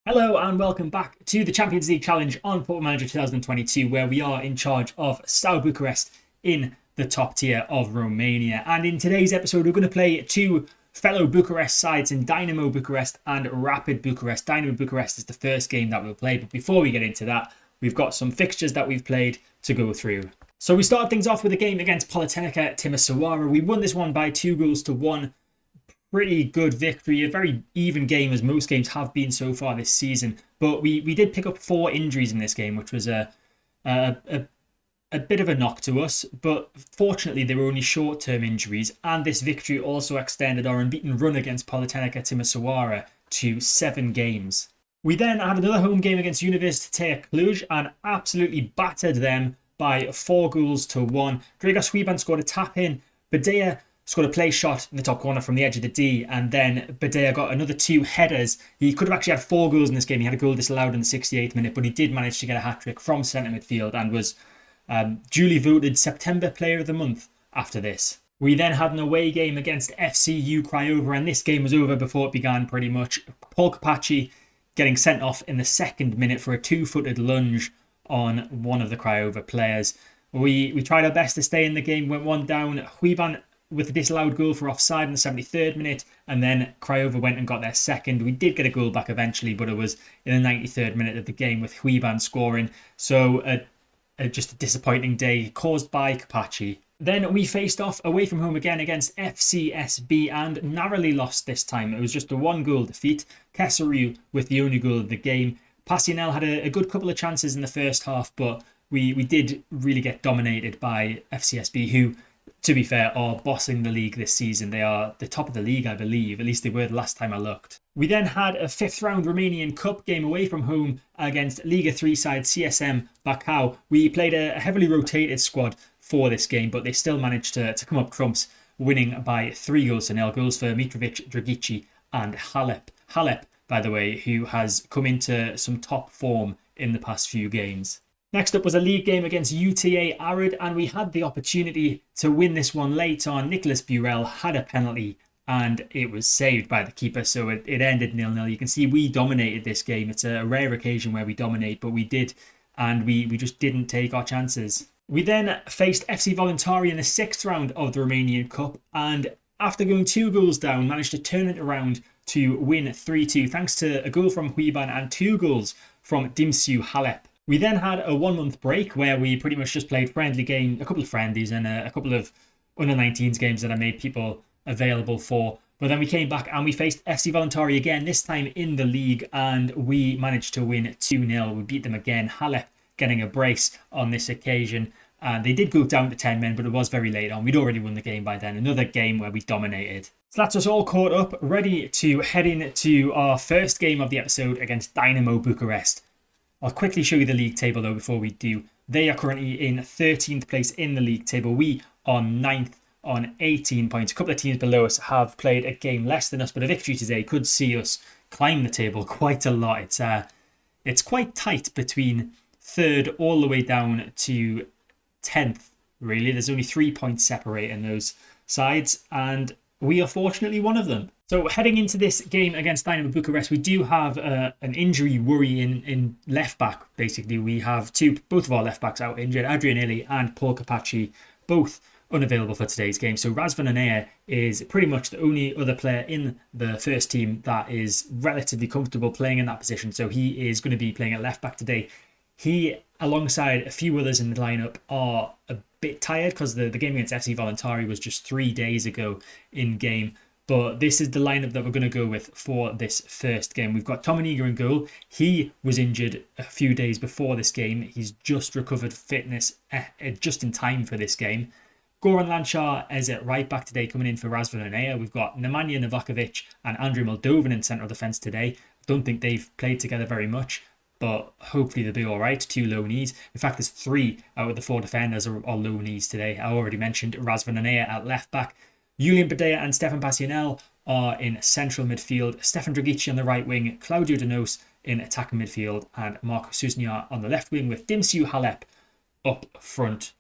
Hello and welcome back to the Champions League Challenge on Football Manager 2022, where we are in charge of Steaua Bucharest in the top tier of Romania. And in today's episode, we're going to play two fellow Bucharest sides in Dynamo Bucharest and Rapid Bucharest. Dynamo Bucharest is the first game that we'll play, but before we get into that, we've got some fixtures that we've played to go through. So we started things off with a game against Politehnica Timisoara. We won this one by 2-1. Pretty good victory, a very even game as most games have been so far this season, but we did pick up 4 injuries in this game, which was a bit of a knock to us, but fortunately they were only short-term injuries, and this victory also extended our unbeaten run against Politehnica Timisoara to 7 games. We then had another home game against Universitatea Cluj and absolutely battered them by 4-1. Dragos Huiban scored a tap-in, Badea scored a play shot in the top corner from the edge of the D, and then Badea got another 2 headers. He could have actually had 4 goals in this game. He had a goal disallowed in the 68th minute, but he did manage to get a hat-trick from centre midfield and was duly voted September Player of the Month after this. We then had an away game against FCU Craiova, and this game was over before it began pretty much. Paul Capacci getting sent off in the 2nd minute for a 2-footed lunge on one of the Craiova players. We tried our best to stay in the game, went 1 down. Huiban with a disallowed goal for offside in the 73rd minute, and then Craiova went and got their second. We did get a goal back eventually, but it was in the 93rd minute of the game with Huiban scoring. So just a disappointing day caused by Capacci. Then we faced off away from home again against FCSB and narrowly lost this time. It was just a 1-goal defeat. Kesariu with the only goal of the game. Passionel had a good couple of chances in the first half, but we did really get dominated by FCSB, who, to be fair, are bossing the league this season. They are the top of the league, I believe. At least they were the last time I looked. We then had a 5th round Romanian Cup game away from home against Liga 3 side CSM Bacău. We played a heavily rotated squad for this game, but they still managed to come up trumps, winning by 3-0. Goals for Mitrovic, Dragici and Halep. Halep, by the way, who has come into some top form in the past few games. Next up was a league game against UTA Arid, and we had the opportunity to win this one late on. Nicholas Burel had a penalty and it was saved by the keeper, so it ended 0-0. You can see we dominated this game. It's a rare occasion where we dominate, but we did, and we just didn't take our chances. We then faced FC Voluntari in the 6th round of the Romanian Cup, and after going 2 goals down, managed to turn it around to win 3-2, thanks to a goal from Huiban and 2 goals from Dimsiu Halep. We then had a 1-month break where we pretty much just played friendly game, a couple of friendlies and a couple of under-19s games that I made people available for. But then we came back and we faced FC Voluntari again, this time in the league, and we managed to win 2-0. We beat them again, Halep getting a brace on this occasion. And they did go down to 10 men, but it was very late on. We'd already won the game by then. Another game where we dominated. So that's us all caught up, ready to head into our first game of the episode against Dynamo Bucharest. I'll quickly show you the league table though before we do. They are currently in 13th place in the league table. We are 9th on 18 points. A couple of teams below us have played a game less than us, but a victory today could see us climb the table quite a lot. It's quite tight between 3rd all the way down to 10th, really. There's only 3 points separating those sides, and we are fortunately one of them. So heading into this game against Dynamo Bucharest, we do have an injury worry in left back. Basically, we have both of our left backs out injured, Adrian Illy and Paul Capacci, both unavailable for today's game. So Razvan Anea is pretty much the only other player in the first team that is relatively comfortable playing in that position. So he is going to be playing at left back today. He, alongside a few others in the lineup, are a bit tired because the game against FC Voluntari was just 3 days ago in game. But this is the lineup that we're going to go with for this first game. We've got Tomaniga in goal. He was injured a few days before this game. He's just recovered fitness just in time for this game. Goran Lanchar is at right back today, coming in for Razvan Anea. We've got Nemanja Novakovic and Andrei Moldovan in central defence today. Don't think they've played together very much, but hopefully they'll be all right. 2 low knees. In fact, there's 3 out of the 4 defenders are low knees today. I already mentioned Razvan Anea at left back. Julian Badea and Stefan Passionel are in central midfield. Stefan Dragici on the right wing. Claudio Donos in attacking midfield. And Marco Susniar on the left wing with Dimsiu Halep up front.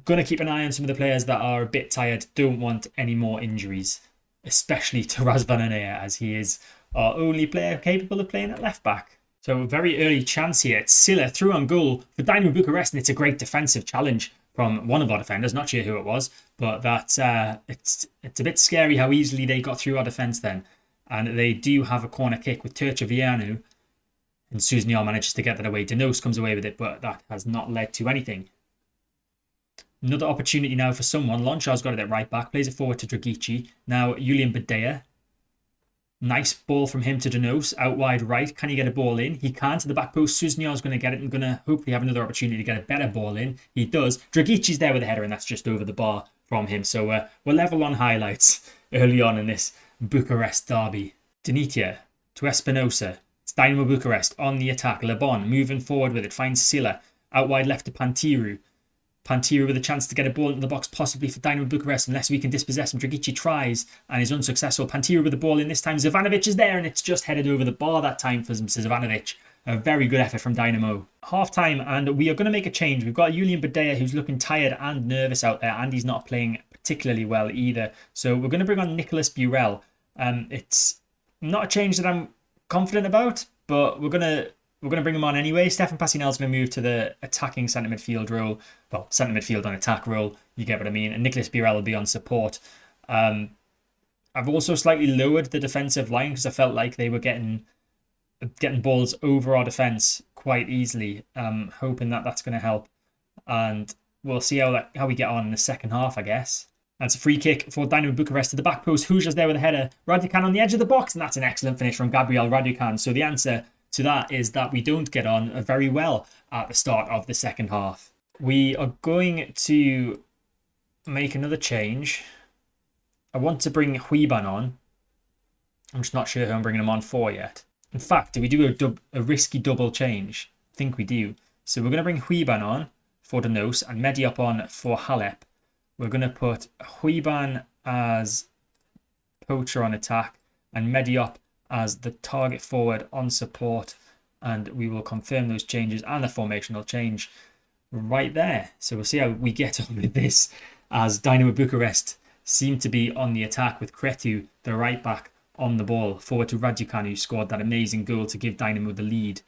Going to keep an eye on some of the players that are a bit tired. Don't want any more injuries, especially to Razvan Anea, as he is our only player capable of playing at left back. So a very early chance here. It's Silla through on goal for Dynamo Bucharest, and it's a great defensive challenge from one of our defenders. Not sure who it was, but that's it's a bit scary how easily they got through our defence then. And they do have a corner kick with Turcevianu, and Susniar manages to get that away. Denos comes away with it, but that has not led to anything. Another opportunity now for someone. Lonchar's got it at right back, plays it forward to Dragici. Now Julian Badea. Nice ball from him to Denos, out wide right. Can he get a ball in? He can, to the back post. Susniar's going to get it and going to hopefully have another opportunity to get a better ball in. He does. Dragici's there with a header, and that's just over the bar from him. So we're level on highlights early on in this Bucharest derby. Denitia to Espinosa. It's Dynamo Bucharest on the attack. Le Bon moving forward with it. Finds Silla. Out wide left to Pantiru. Pantiru with a chance to get a ball into the box, possibly for Dynamo Bucharest, unless we can dispossess him. Dragici tries and is unsuccessful. Pantiru with the ball in this time. Zivanovic is there, and it's just headed over the bar that time for Zivanovic. A very good effort from Dynamo. Half time, and we are going to make a change. We've got Julian Badea, who's looking tired and nervous out there, and he's not playing particularly well either. So we're going to bring on Nicholas Burrell. It's not a change that I'm confident about, but we're going to bring him on anyway. Stefan Passinel's going to move to the attacking centre midfield role. Well, centre midfield on attack role. You get what I mean. And Nicholas Burrell will be on support. I've also slightly lowered the defensive line because I felt like they were getting balls over our defence quite easily. Hoping that that's going to help. And we'll see how we get on in the second half, I guess. That's a free kick for Dynamo Bucharest to the back post. Huja's there with a header. Raducan on the edge of the box. And that's an excellent finish from Gabriel Raducan. So the answer to that is that we don't get on very well at the start of the second half. We are going to make another change. I want to bring Huiban on. I'm just not sure who I'm bringing him on for yet. In fact, do we do a risky double change? I think we do. So we're going to bring Huiban on for Denos and Mediop on for Halep. We're going to put Huiban as poacher on attack and Mediop as the target forward on support, and we will confirm those changes and the formational change right there. So we'll see how we get on with this, as Dynamo Bucharest seem to be on the attack with Cretu, the right back, on the ball, forward to Raducan, who scored that amazing goal to give Dynamo the lead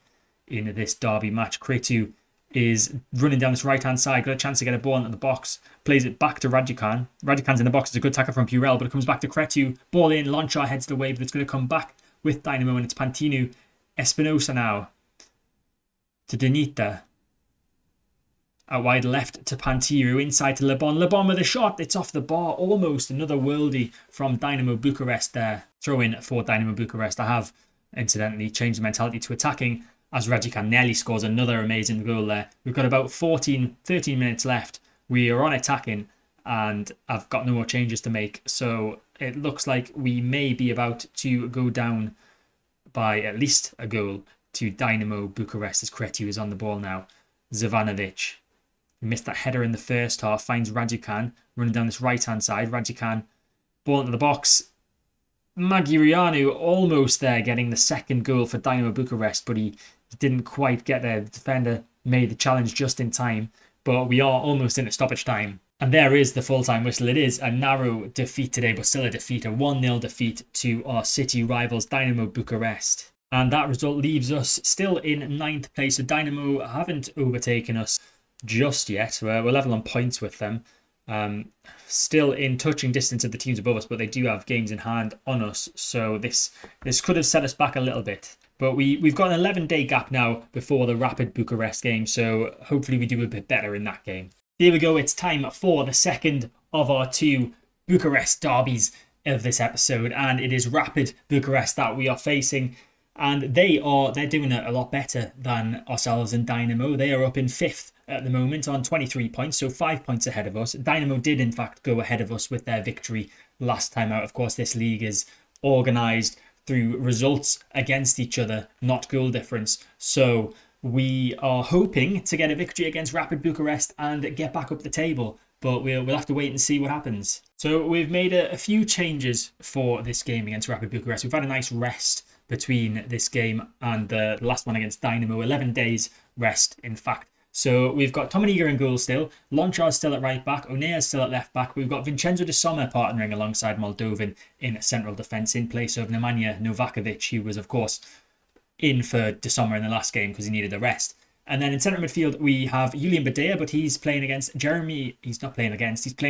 in this derby match. Cretu is running down this right hand side, got a chance to get a ball into the box, plays it back to Raducan. Raducan's in the box. It's a good tackle from Burrell, but it comes back to Cretu. Ball in, Lonchar heads the way, but it's going to come back with Dynamo, and it's Pantinu. Espinosa now to Denita. Out wide left to Pantiru, inside to Le Bon. Le Bon with a shot, it's off the bar, almost. Another worldie from Dynamo Bucharest there. Throw in for Dynamo Bucharest. I have, incidentally, changed the mentality to attacking, as Raducan nearly scores another amazing goal there. We've got about 13 minutes left. We are on attacking, and I've got no more changes to make. So it looks like we may be about to go down by at least a goal to Dynamo Bucharest, as Cretu is on the ball now. Zivanovic missed that header in the first half, finds Raducan running down this right-hand side. Raducan, ball into the box. Magirianu almost there, getting the second goal for Dynamo Bucharest, but he didn't quite get there. The defender made the challenge just in time, but we are almost in a stoppage time. And there is the full-time whistle. It is a narrow defeat today, but still a defeat, a 1-0 defeat to our city rivals, Dynamo Bucharest. And that result leaves us still in ninth place. So Dynamo haven't overtaken us just yet. We're level on points with them. Still in touching distance of the teams above us, but they do have games in hand on us. So this could have set us back a little bit. But we've got an 11-day gap now before the Rapid Bucharest game. So hopefully we do a bit better in that game. Here we go. It's time for the second of our two Bucharest derbies of this episode. And it is Rapid Bucharest that we are facing. And they're doing it a lot better than ourselves and Dynamo. They are up in 5th at the moment on 23 points, so 5 points ahead of us. Dynamo did, in fact, go ahead of us with their victory last time out. Of course, this league is organised through results against each other, not goal difference. So we are hoping to get a victory against Rapid Bucharest and get back up the table. But we'll have to wait and see what happens. So we've made a few changes for this game against Rapid Bucharest. We've had a nice rest between this game and the last one against Dynamo. 11 days rest, in fact. So we've got Tomaniga in goal still. Lonchar still at right back. Onea's still at left back. We've got Vincenzo de Sommer partnering alongside Moldovan in central defence in place of Nemanja Novakovic, who was, of course, in for de Sommer in the last game because he needed a rest. And then in centre midfield, we have Julian Badea, but he's playing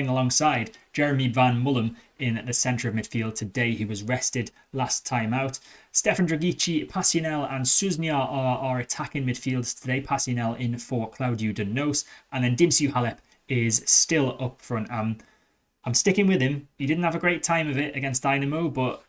alongside Jeremy Van Mullum in the centre of midfield today. He was rested last time out. Stefan Dragici, Passionel and Susnia are our attacking midfielders today. Passionel in for Claudiu Danos. And then Dimsu Halep is still up front. I'm sticking with him. He didn't have a great time of it against Dynamo, but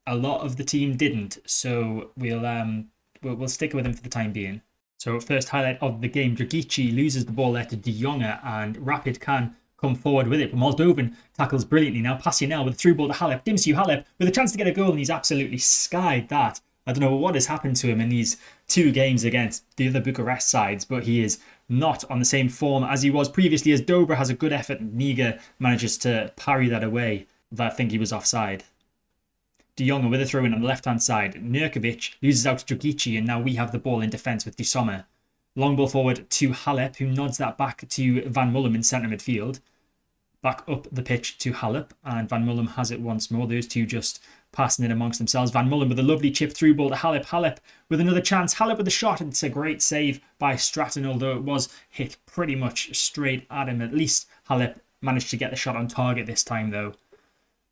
a lot of the team didn't. So we'll stick with him for the time being. So first highlight of the game, Dragici loses the ball there to De Jonge and Rapid can come forward with it. But Moldovan tackles brilliantly. Now Passionel with a through ball to Halep. Dimsu Halep with a chance to get a goal and he's absolutely skied that. I don't know what has happened to him in these 2 games against the other Bucharest sides, but he is not on the same form as he was previously, as Dobra has a good effort and Niga manages to parry that away. I think he was offside. De Jonge with a throw in on the left-hand side. Nurkovic loses out to Dragici and now we have the ball in defence with de Sommer. Long ball forward to Halep, who nods that back to Van Mullum in centre midfield. Back up the pitch to Halep and Van Mullum has it once more. Those two just passing it amongst themselves. Van Mullum with a lovely chip through ball to Halep. Halep with another chance. Halep with a shot and it's a great save by Stratton, although it was hit pretty much straight at him. At least Halep managed to get the shot on target this time though,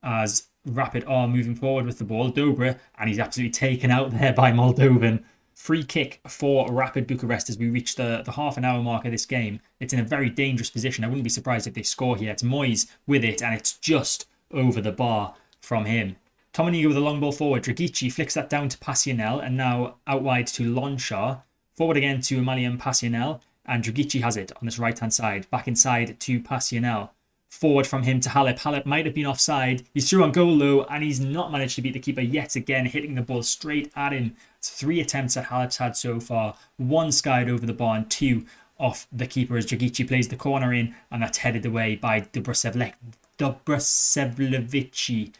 as Rapid are moving forward with the ball. Dobra, and he's absolutely taken out there by Moldovan. Free kick for Rapid Bucharest as we reach the half an hour mark of this game. It's in a very dangerous position. I wouldn't be surprised if they score here. It's Moyes with it and it's just over the bar from him. Tomaniga with a long ball forward. Dragici flicks that down to Passionel and now out wide to Lonchar. Forward again to Emilian Passionel and Dragici has it on this right hand side. Back inside to Passionel. Forward from him to Halep. Halep might have been offside. He's through on goal though, and he's not managed to beat the keeper yet again, hitting the ball straight at him. It's 3 attempts that Halep's had so far. 1 skied over the bar and 2 off the keeper as Dragici plays the corner in, and that's headed away by Dobrosevlevici.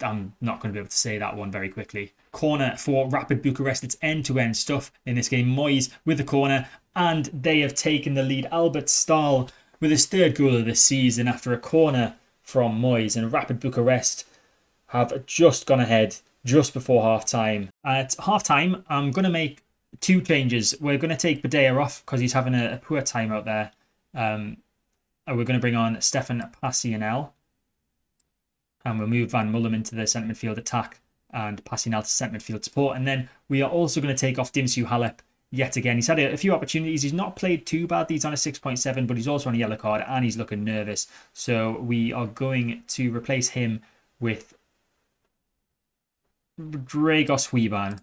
I'm not going to be able to say that one very quickly. Corner for Rapid Bucharest. It's end-to-end stuff in this game. Moyes with the corner, and they have taken the lead. Albert Stahl with his 3rd goal of the season after a corner from Moyes, and Rapid Bucharest have just gone ahead just before half-time. At half-time, I'm going to make 2 changes. We're going to take Badea off because he's having a poor time out there. And we're going to bring on Stefan Passionel. And we'll move Van Mullum into the centre midfield attack and Passionel to centre midfield support. And then we are also going to take off Dimsu Halep yet again. He's had a few opportunities. He's not played too bad. He's on a 6.7, but he's also on a yellow card and he's looking nervous. So we are going to replace him with Dragos Huiban.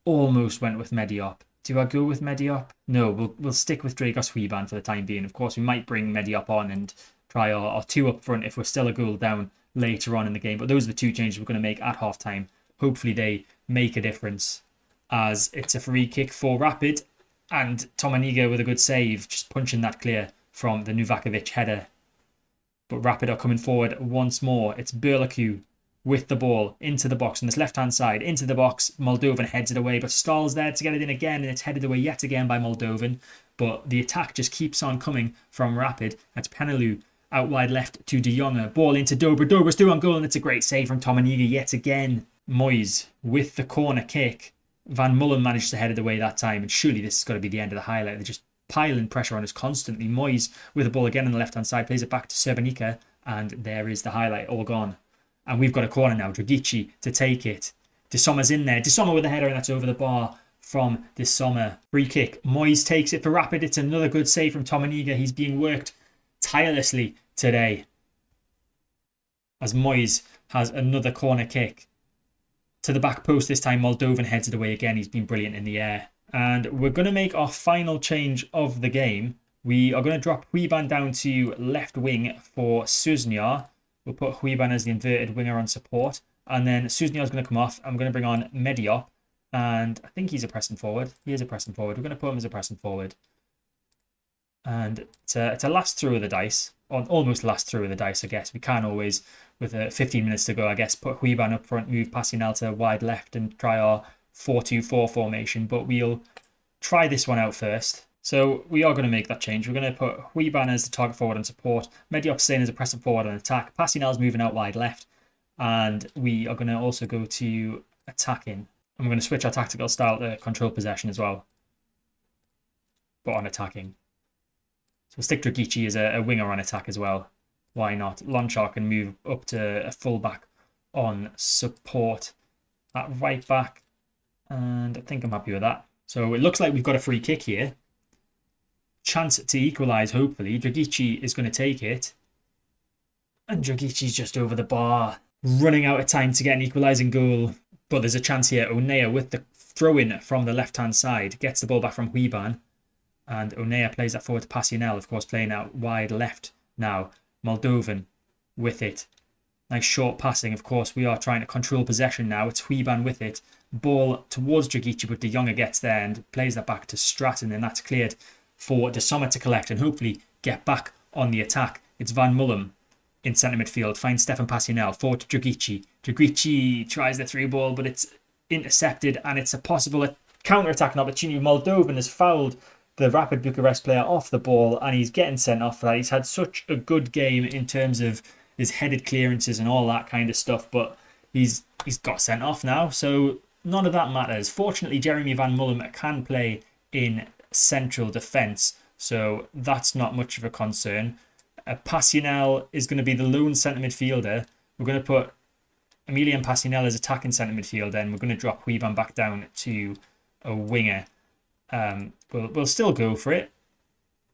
Almost went with Mediop. Do I go with Mediop? No, we'll stick with Dragos Huiban for the time being. Of course, we might bring Mediop on and try our 2 up front if we're still a goal down later on in the game. But those are the 2 changes we're going to make at half time. Hopefully they make a difference, as it's a free kick for Rapid and Tomaniga with a good save, just punching that clear from the Novakovic header. But Rapid are coming forward once more. It's Burlaku with the ball into the box on this left-hand side, into the box. Moldovan heads it away, but Stahl's there to get it in again, and it's headed away yet again by Moldovan. But the attack just keeps on coming from Rapid. That's Penelu out wide left to De Jonge. Ball into Dobra. Dobra's through on goal, and it's a great save from Tomaniga yet again. Moyes with the corner kick. Van Mullum managed to head it away that time, and surely this has got to be the end of the highlight. They're just piling pressure on us constantly. Moyes with the ball again on the left-hand side, plays it back to Srebrenica, and there is the highlight, all gone. And we've got a corner now. Dragici to take it. De Sommer's in there. De Sommer with the header, and that's over the bar from De Sommer. Free kick. Moyes takes it for Rapid. It's another good save from Tomaniga. He's being worked tirelessly today, as Moyes has another corner kick. To the back post this time, Moldovan heads it away again. He's been brilliant in the air. And we're going to make our final change of the game. We are going to drop Huiban down to left wing for Susnia. We'll put Huiban as the inverted winger on support. And then Susnia is going to come off. I'm going to bring on Mediop. And I think he's a pressing forward. He is a pressing forward. We're going to put him as a pressing forward. And it's a last throw of the dice. Or almost last throw of the dice, I guess. We can always, with 15 minutes to go, I guess, put Huiban up front, move Passionel to wide left and try our 4-2-4 formation. But we'll try this one out first. So we are going to make that change. We're going to put Huiban as the target forward and support, Mediop staying as a pressing forward and attack, Passinel's moving out wide left, and we are going to also go to attacking. And we're going to switch our tactical style to control possession as well, but on attacking. So we'll stick Dragici as a winger on attack as well. Why not? Lonchar can move up to a fullback on support at right back, and I think I'm happy with that. So it looks like we've got a free kick here. Chance to equalise, hopefully. Dragici is going to take it. And Dragici's just over the bar. Running out of time to get an equalising goal. But there's a chance here. Onea with the throw-in from the left-hand side. Gets the ball back from Huiban. And Onea plays that forward to Passinel. Of course, playing out wide left now. Moldovan with it. Nice short passing. Of course, we are trying to control possession now. It's Huiban with it. Ball towards Dragici, but De Jonge gets there and plays that back to Stratton. And that's cleared for De Sommer to collect and hopefully get back on the attack. It's Van Mullum in centre midfield. Finds Stefan Passinel forward to Dragici. Dragici tries the through ball, but it's intercepted and it's a possible counter-attacking opportunity. Moldovan has fouled the Rapid Bucharest player off the ball and he's getting sent off for that. He's had such a good game in terms of his headed clearances and all that kind of stuff, but he's got sent off now, so none of that matters. Fortunately, Jeremy Van Mullum can play in central defence, so that's not much of a concern. Passinel is going to be the lone centre midfielder. We're going to put Emilian Passinel as attacking centre midfielder, and we're going to drop Huiban back down to a winger. We'll still go for it.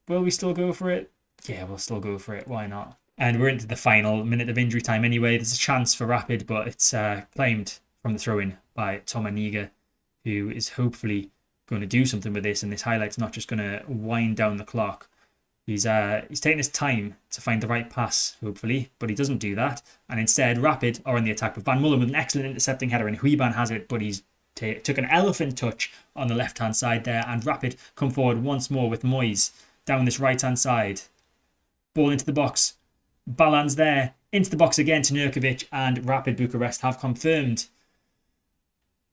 Will we still go for it? Yeah, we'll still go for it. Why not? And we're into the final minute of injury time anyway. There's a chance for Rapid, but it's claimed from the throw-in by Toma Niga, who is hopefully going to do something with this, and this highlight's not just going to wind down the clock. He's taking his time to find the right pass, hopefully, but he doesn't do that. And instead, Rapid are on the attack with Van Mullum with an excellent intercepting header, and Huiban has it, but he's took an elephant touch on the left-hand side there, and Rapid come forward once more with Moyes down this right-hand side. Ball into the box. Balan's there, into the box again to Nurkovic, and Rapid Bucharest have confirmed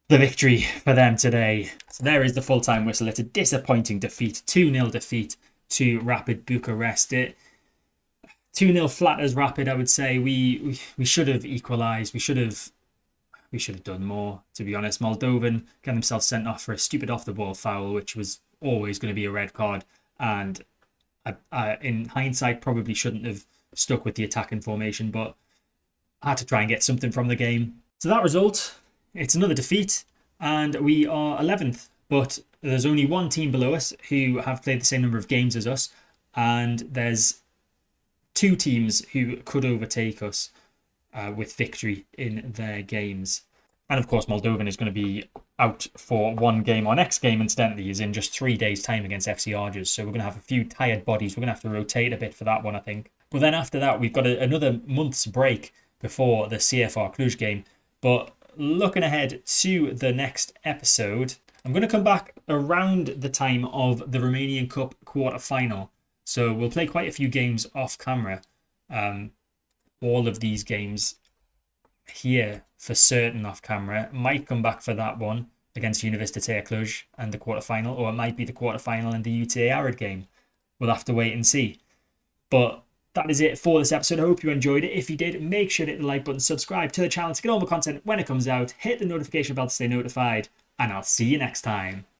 the victory for them today. So there is the full-time whistle. It's a disappointing defeat, 2-0 defeat to Rapid Bucharest. 2-0 flatters Rapid, I would say. We should have equalised. We should have done more, to be honest. Moldovan getting themselves sent off for a stupid off-the-ball foul, which was always going to be a red card. And in hindsight, probably shouldn't have stuck with the attacking formation, but I had to try and get something from the game. So that result, it's another defeat, and we are 11th. But there's only one team below us who have played the same number of games as us, and there's two teams who could overtake us with victory in their games. And of course, Moldovan is going to be out for one game. Our next game, incidentally, is in just 3 days' time against FC Arges. So we're going to have a few tired bodies. We're going to have to rotate a bit for that one, I think. But then after that, we've got another month's break before the CFR Cluj game. But looking ahead to the next episode, I'm going to come back around the time of the Romanian Cup quarter-final. So we'll play quite a few games off camera. All of these games here for certain off camera. Might come back for that one against Universitatea Cluj and the quarter-final, or it might be the quarter-final and the UTA Arid game. We'll have to wait and see. But that is it for this episode. I hope you enjoyed it. If you did, make sure to hit the like button, subscribe to the channel to get all the content when it comes out, hit the notification bell to stay notified, and I'll see you next time.